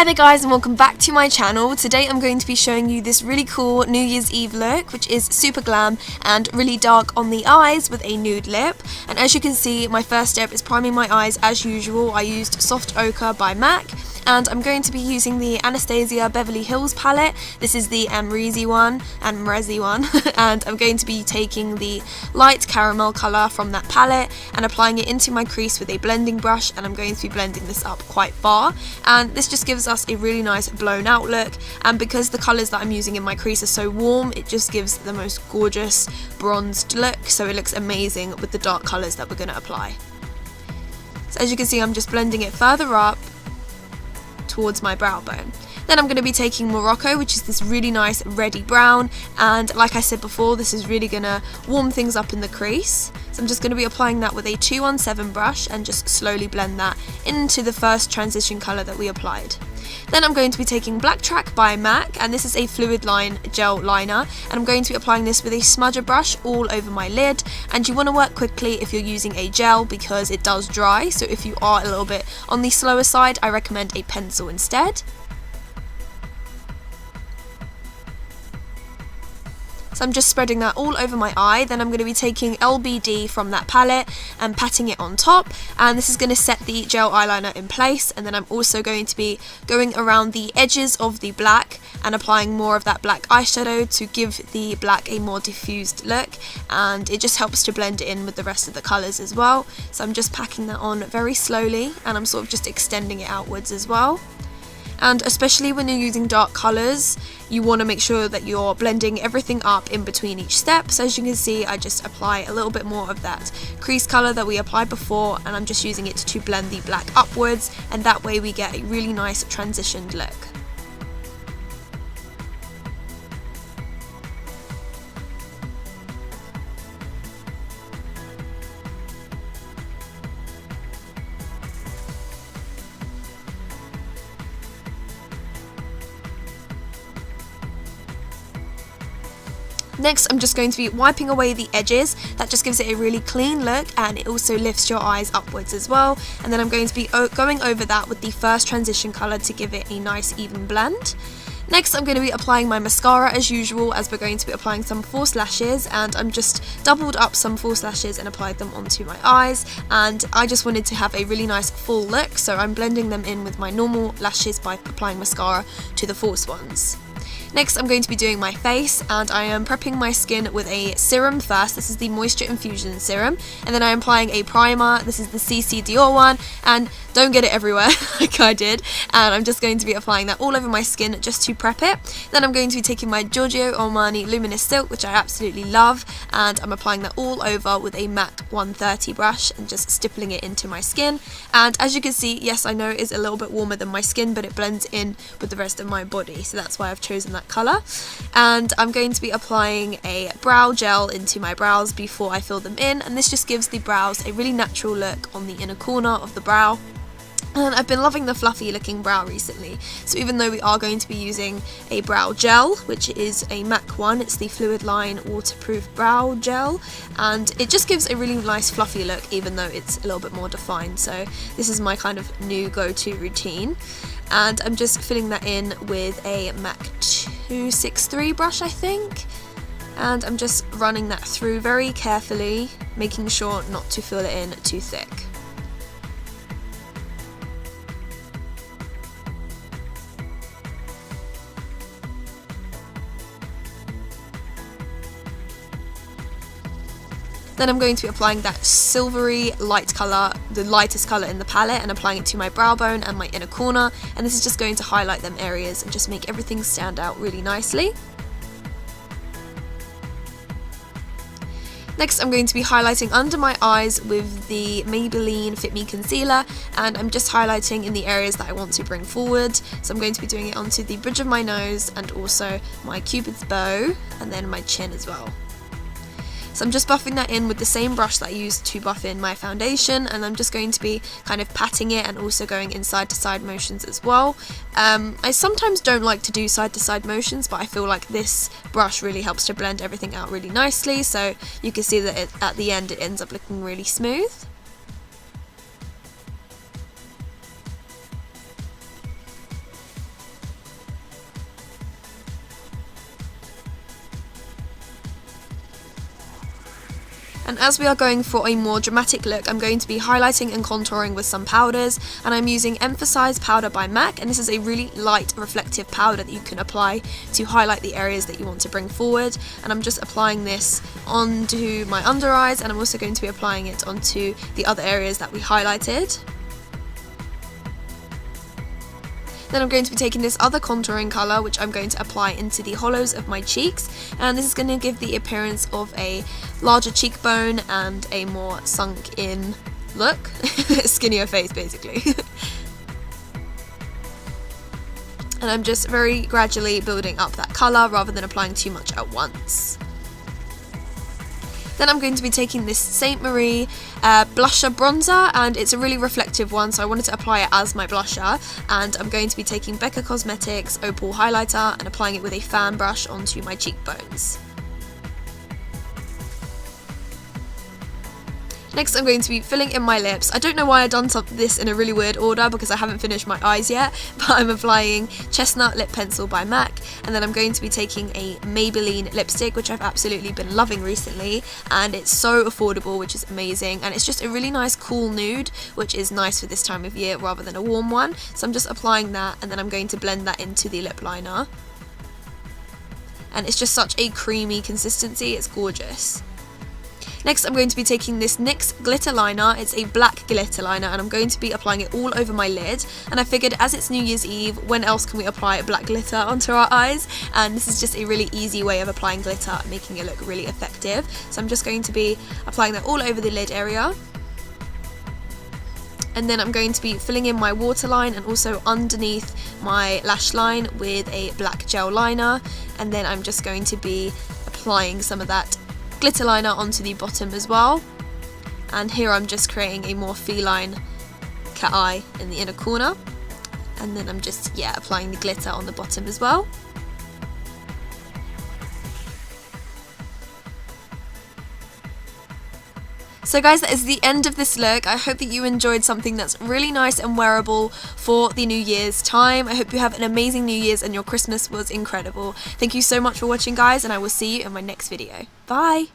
Hi there guys, and welcome back to my channel. Today I'm going to be showing you this really cool New Year's Eve look, which is super glam and really dark on the eyes with a nude lip. And as you can see, my first step is priming my eyes as usual. I used Soft Ochre by MAC. And I'm going to be using the Anastasia Beverly Hills palette. This is the Amrezi one, and I'm going to be taking the light caramel colour from that palette and applying it into my crease with a blending brush, and I'm going to be blending this up quite far, and this just gives us a really nice blown out look. And because the colours that I'm using in my crease are so warm, it just gives the most gorgeous bronzed look, so it looks amazing with the dark colours that we're going to apply. So as you can see, I'm just blending it further up towards my brow bone. Then I'm going to be taking Morocco, which is this really nice reddy brown, and like I said before, this is really going to warm things up in the crease. So I'm just going to be applying that with a 217 brush and just slowly blend that into the first transition colour that we applied. Then I'm going to be taking Black Track by MAC, and this is a fluid line gel liner, and I'm going to be applying this with a smudger brush all over my lid. And you want to work quickly if you're using a gel because it does dry, so if you are a little bit on the slower side, I recommend a pencil instead. So I'm just spreading that all over my eye. Then I'm going to be taking LBD from that palette and patting it on top, and this is going to set the gel eyeliner in place. And then I'm also going to be going around the edges of the black and applying more of that black eyeshadow to give the black a more diffused look, and it just helps to blend it in with the rest of the colours as well. So I'm just packing that on very slowly, and I'm sort of just extending it outwards as well. And especially when you're using dark colours, you want to make sure that you're blending everything up in between each step. So as you can see, I just apply a little bit more of that crease colour that we applied before, and I'm just using it to blend the black upwards, and that way we get a really nice transitioned look. Next, I'm just going to be wiping away the edges. That just gives it a really clean look, and it also lifts your eyes upwards as well. And then I'm going to be going over that with the first transition colour to give it a nice even blend. Next, I'm going to be applying my mascara as usual, as we're going to be applying some false lashes, and I'm just doubled up some false lashes and applied them onto my eyes, and I just wanted to have a really nice full look, so I'm blending them in with my normal lashes by applying mascara to the false ones. Next, I'm going to be doing my face, and I am prepping my skin with a serum first. This is the Moisture Infusion Serum, and then I am applying a primer. This is the CC Dior one, and don't get it everywhere like I did, and I'm just going to be applying that all over my skin just to prep it. Then I'm going to be taking my Giorgio Armani Luminous Silk, which I absolutely love, and I'm applying that all over with a MAC 130 brush and just stippling it into my skin. And as you can see, yes, I know it is a little bit warmer than my skin, but it blends in with the rest of my body, so that's why I've chosen that colour. And I'm going to be applying a brow gel into my brows before I fill them in, and this just gives the brows a really natural look on the inner corner of the brow. And I've been loving the fluffy looking brow recently, so even though we are going to be using a brow gel, which is a MAC one, it's the Fluid Line Waterproof Brow Gel, and it just gives a really nice fluffy look even though it's a little bit more defined. So this is my kind of new go-to routine, and I'm just filling that in with a MAC 263 brush, I think, and I'm just running that through very carefully, making sure not to fill it in too thick. Then I'm going to be applying that silvery light colour, the lightest colour in the palette, and applying it to my brow bone and my inner corner, and this is just going to highlight them areas and just make everything stand out really nicely. Next, I'm going to be highlighting under my eyes with the Maybelline Fit Me Concealer, and I'm just highlighting in the areas that I want to bring forward. So I'm going to be doing it onto the bridge of my nose and also my cupid's bow, and then my chin as well. So I'm just buffing that in with the same brush that I used to buff in my foundation, and I'm just going to be kind of patting it and also going in side to side motions as well. I sometimes don't like to do side to side motions, but I feel like this brush really helps to blend everything out really nicely, so you can see that at the end it ends up looking really smooth. And as we are going for a more dramatic look, I'm going to be highlighting and contouring with some powders, and I'm using Emphasize Powder by MAC, and this is a really light reflective powder that you can apply to highlight the areas that you want to bring forward. And I'm just applying this onto my under eyes, and I'm also going to be applying it onto the other areas that we highlighted. Then I'm going to be taking this other contouring colour, which I'm going to apply into the hollows of my cheeks, and this is going to give the appearance of a larger cheekbone and a more sunk in look, skinnier face basically. And I'm just very gradually building up that colour rather than applying too much at once. Then I'm going to be taking this Saint Marie blusher bronzer, and it's a really reflective one, so I wanted to apply it as my blusher. And I'm going to be taking Becca Cosmetics Opal highlighter and applying it with a fan brush onto my cheekbones. Next, I'm going to be filling in my lips. I don't know why I've done this in a really weird order because I haven't finished my eyes yet, but I'm applying Chestnut Lip Pencil by MAC, and then I'm going to be taking a Maybelline lipstick, which I've absolutely been loving recently, and it's so affordable, which is amazing, and it's just a really nice cool nude, which is nice for this time of year rather than a warm one. So I'm just applying that, and then I'm going to blend that into the lip liner. And it's just such a creamy consistency, it's gorgeous. Next, I'm going to be taking this NYX glitter liner. It's a black glitter liner, and I'm going to be applying it all over my lid. And I figured, as it's New Year's Eve, when else can we apply black glitter onto our eyes? And this is just a really easy way of applying glitter, making it look really effective. So I'm just going to be applying that all over the lid area. And then I'm going to be filling in my waterline and also underneath my lash line with a black gel liner. And then I'm just going to be applying some of that glitter liner onto the bottom as well. And here I'm just creating a more feline cat eye in the inner corner. And then I'm just, applying the glitter on the bottom as well. So guys, that is the end of this look. I hope that you enjoyed something that's really nice and wearable for the New Year's time. I hope you have an amazing New Year's and your Christmas was incredible. Thank you so much for watching, guys, and I will see you in my next video. Bye!